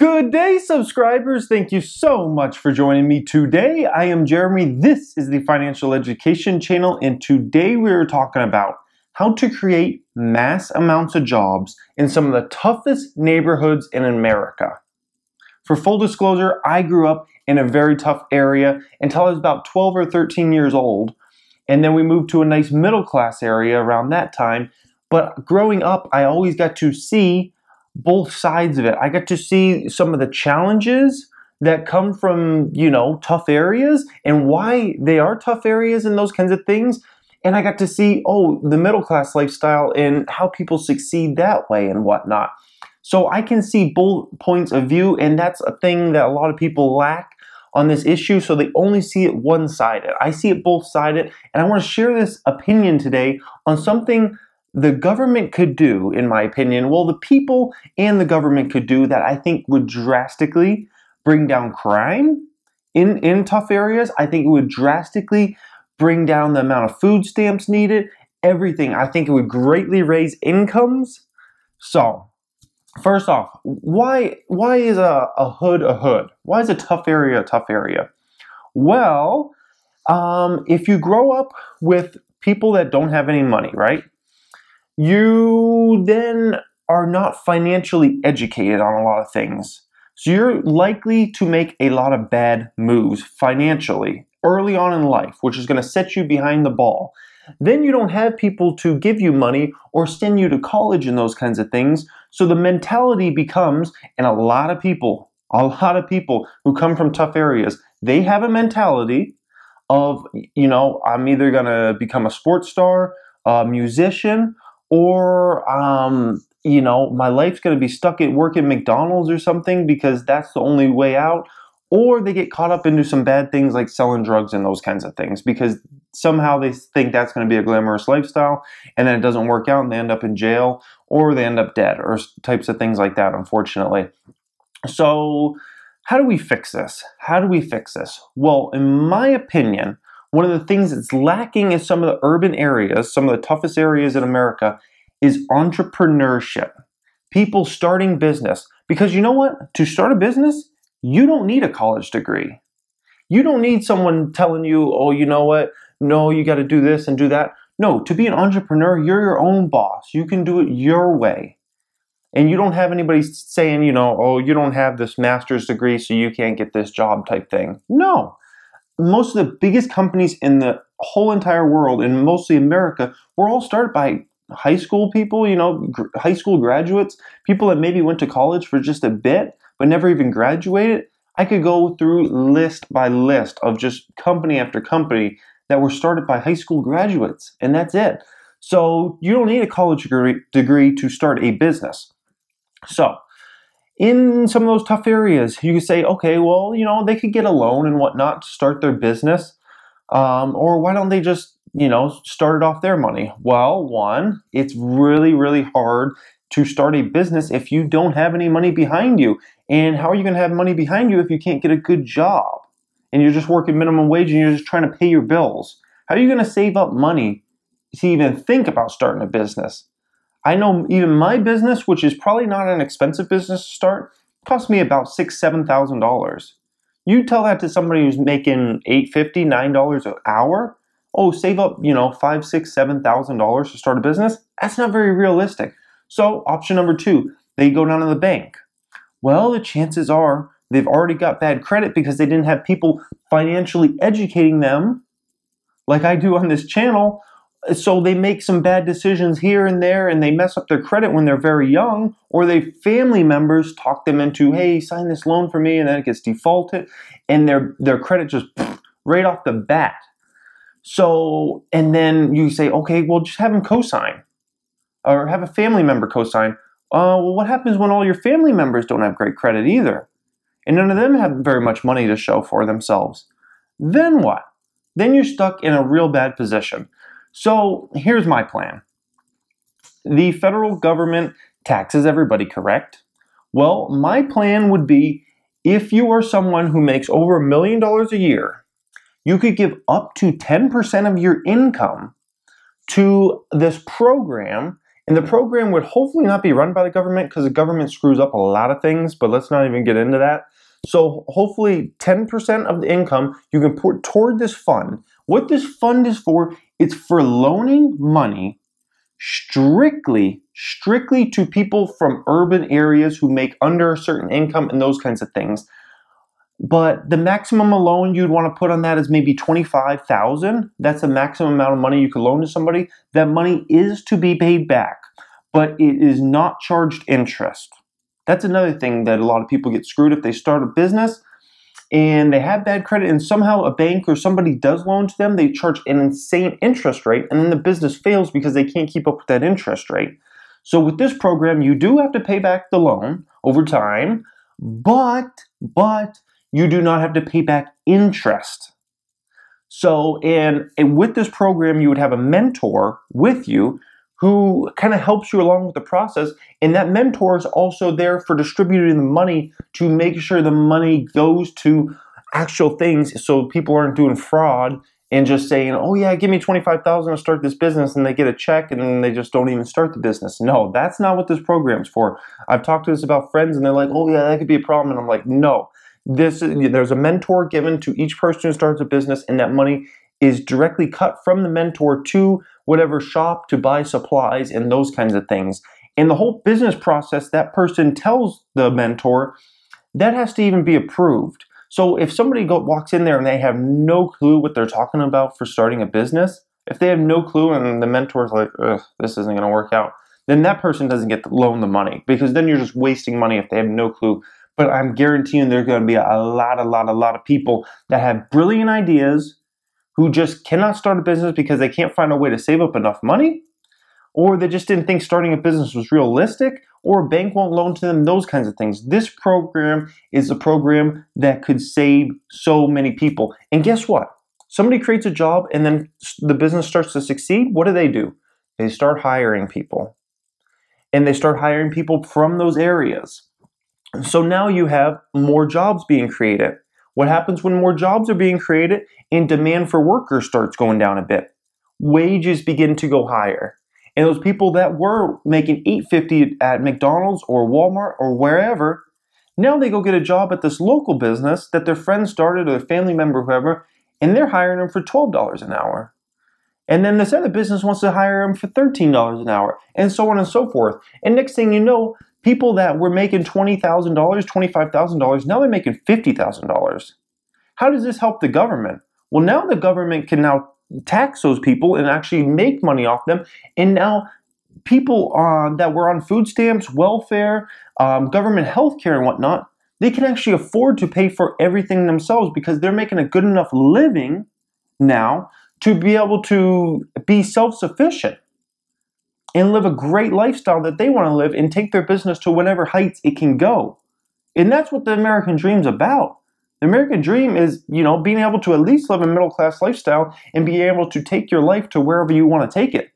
Good day, subscribers. Thank you so much for joining me today. I am Jeremy. This is the Financial Education Channel, and today we are talking about how to create mass amounts of jobs in some of the toughest neighborhoods in America. For full disclosure, I grew up in a very tough area until I was about 12 or 13 years old, and then we moved to a nice middle-class area around that time. But growing up, I always got to see both sides of it. I got to see some of the challenges that come from, tough areas and why they are tough areas and those kinds of things. And I got to see, the middle class lifestyle and how people succeed that way and whatnot. So I can see both points of view, and that's a thing that a lot of people lack on this issue. So they only see it one-sided. I see it both-sided, and I want to share this opinion today on something the government could do, in my opinion. Well, the people and the government could do that I think would drastically bring down crime in tough areas. I think it would drastically bring down the amount of food stamps needed, everything. I think it would greatly raise incomes. So, first off, why is a hood a hood? Why is a tough area a tough area? Well, if you grow up with people that don't have any money, right? You then are not financially educated on a lot of things. So you're likely to make a lot of bad moves financially early on in life, which is going to set you behind the ball. Then you don't have people to give you money or send you to college and those kinds of things. So the mentality becomes, and a lot of people who come from tough areas, they have a mentality of, I'm either going to become a sports star, a musician, or, my life's going to be stuck at work at McDonald's or something because that's the only way out. Or they get caught up into some bad things like selling drugs and those kinds of things because somehow they think that's going to be a glamorous lifestyle, and then it doesn't work out and they end up in jail or they end up dead or types of things like that, unfortunately. So how do we fix this? Well, in my opinion, one of the things that's lacking in some of the urban areas, some of the toughest areas in America, is entrepreneurship. People starting business. Because you know what? To start a business, you don't need a college degree. You don't need someone telling you, no, you got to do this and do that. No, to be an entrepreneur, you're your own boss. You can do it your way. And you don't have anybody saying, you don't have this master's degree, so you can't get this job type thing. No. Most of the biggest companies in the whole entire world, and mostly America, were all started by high school people, high school graduates, people that maybe went to college for just a bit, but never even graduated. I could go through list by list of just company after company that were started by high school graduates, and that's it. So you don't need a college degree to start a business. So in some of those tough areas, you could say, okay, well, they could get a loan and whatnot to start their business. Or why don't they just, start it off their money? Well, one, it's really, really hard to start a business if you don't have any money behind you. And how are you going to have money behind you if you can't get a good job? And you're just working minimum wage and you're just trying to pay your bills. How are you going to save up money to even think about starting a business? I know even my business, which is probably not an expensive business to start, cost me about $6,000, $7,000. You tell that to somebody who's making $8.50, $9 an hour. Save up, $5,000, $6,000, $7,000 to start a business. That's not very realistic. So option number two, they go down to the bank. Well, the chances are they've already got bad credit because they didn't have people financially educating them like I do on this channel. So they make some bad decisions here and there, and they mess up their credit when they're very young, or their family members talk them into, hey, sign this loan for me, and then it gets defaulted, and their credit just right off the bat. So, and then you say, okay, well, just have them co-sign, or have a family member co-sign. Well, what happens when all your family members don't have great credit either? And none of them have very much money to show for themselves. Then what? Then you're stuck in a real bad position. So here's my plan. The federal government taxes everybody, correct? Well, my plan would be if you are someone who makes over $1 million a year, you could give up to 10% of your income to this program And the program would hopefully not be run by the government because the government screws up a lot of things, but let's not even get into that. So hopefully 10% of the income you can put toward this fund. What this fund is for, it's for loaning money strictly to people from urban areas who make under a certain income and those kinds of things. But the maximum loan you'd want to put on that is maybe $25,000. That's the maximum amount of money you could loan to somebody. That money is to be paid back, but it is not charged interest. That's another thing that a lot of people get screwed if they start a business and they have bad credit and somehow a bank or somebody does loan to them, they charge an insane interest rate and then the business fails because they can't keep up with that interest rate. So with this program, you do have to pay back the loan over time, but you do not have to pay back interest. So, and with this program, you would have a mentor with you who kind of helps you along with the process. And that mentor is also there for distributing the money to make sure the money goes to actual things so people aren't doing fraud and just saying, oh yeah, give me $25,000 to start this business, and they get a check and then they just don't even start the business. No, that's not what this program's for. I've talked to this about friends and they're like, oh yeah, that could be a problem. And I'm like, no. There's a mentor given to each person who starts a business, and that money is directly cut from the mentor to whatever shop to buy supplies and those kinds of things. And the whole business process that person tells the mentor, that has to even be approved. So if somebody walks in there and they have no clue what they're talking about for starting a business, if they have no clue and the mentor's like, ugh, this isn't going to work out, then that person doesn't get to loan the money, because then you're just wasting money if they have no clue. But I'm guaranteeing there's going to be a lot of people that have brilliant ideas who just cannot start a business because they can't find a way to save up enough money, or they just didn't think starting a business was realistic, or a bank won't loan to them, those kinds of things. This program is a program that could save so many people. And guess what? Somebody creates a job and then the business starts to succeed. What do? They start hiring people. And they start hiring people from those areas. So now you have more jobs being created. What happens when more jobs are being created and demand for workers starts going down a bit? Wages begin to go higher. And those people that were making $8.50 at McDonald's or Walmart or wherever, now they go get a job at this local business that their friend started or their family member, whoever, and they're hiring them for $12 an hour. And then this other business wants to hire them for $13 an hour, and so on and so forth. And next thing you know, people that were making $20,000, $25,000, now they're making $50,000. How does this help the government? Well, now the government can now tax those people and actually make money off them. And now people that were on food stamps, welfare, government health care and whatnot, they can actually afford to pay for everything themselves because they're making a good enough living now to be able to be self-sufficient and live a great lifestyle that they want to live and take their business to whatever heights it can go. And that's what the American dream's about. The American dream is, being able to at least live a middle-class lifestyle and be able to take your life to wherever you want to take it.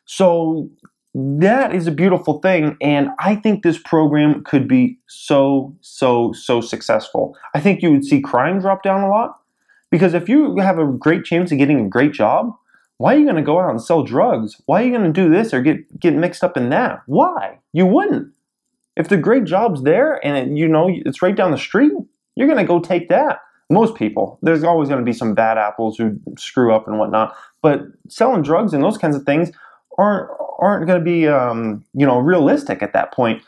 So that is a beautiful thing, and I think this program could be so successful. I think you would see crime drop down a lot, because if you have a great chance of getting a great job, why are you going to go out and sell drugs? Why are you going to do this or get mixed up in that? Why? You wouldn't. If the great job's there and it's right down the street, you're going to go take that. Most people. There's always going to be some bad apples who screw up and whatnot. But selling drugs and those kinds of things aren't going to be realistic at that point.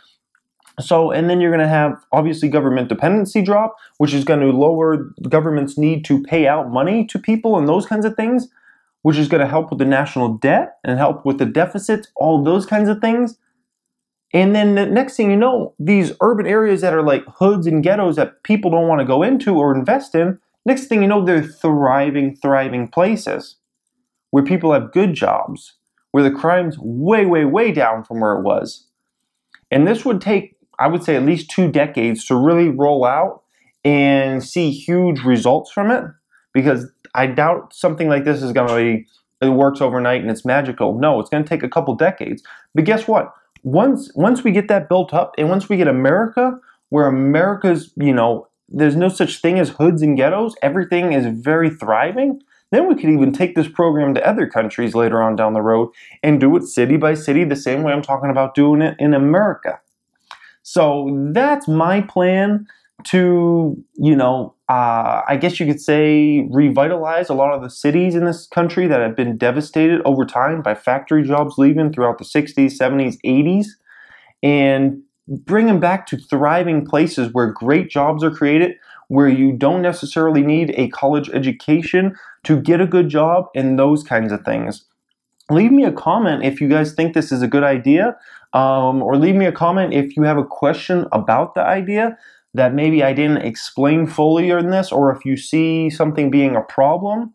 So, and then you're going to have obviously government dependency drop, which is going to lower the government's need to pay out money to people and those kinds of things, which is going to help with the national debt and help with the deficits, all those kinds of things. And then the next thing you know, these urban areas that are like hoods and ghettos that people don't want to go into or invest in, next thing you know, they're thriving places where people have good jobs, where the crime's way down from where it was. And this would take, I would say, at least 2 decades to really roll out and see huge results from it, because I doubt something like this is going to be, it works overnight and it's magical. No, it's going to take a couple decades. But guess what? Once we get that built up, and once we get America, where America's, there's no such thing as hoods and ghettos, everything is very thriving, Then we could even take this program to other countries later on down the road and do it city by city, the same way I'm talking about doing it in America. So that's my plan to, I guess you could say, revitalize a lot of the cities in this country that have been devastated over time by factory jobs leaving throughout the 60s, 70s, 80s, and bring them back to thriving places where great jobs are created, where you don't necessarily need a college education to get a good job, and those kinds of things. Leave me a comment if you guys think this is a good idea, or leave me a comment if you have a question about the idea that maybe I didn't explain fully in this, or if you see something being a problem,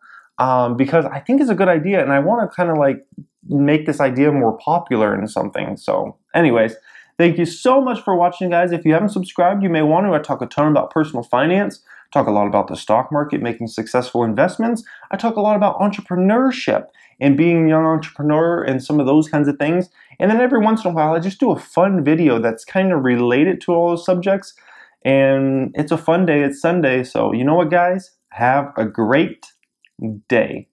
because I think it's a good idea and I want to kind of like make this idea more popular in something. So anyways, thank you so much for watching, guys. If you haven't subscribed, you may want to. I talk a ton about personal finance, talk a lot about the stock market, making successful investments. I talk a lot about entrepreneurship and being a young entrepreneur and some of those kinds of things. And then every once in a while, I just do a fun video that's kind of related to all those subjects. And it's a fun day. It's Sunday. So you know what, guys? Have a great day.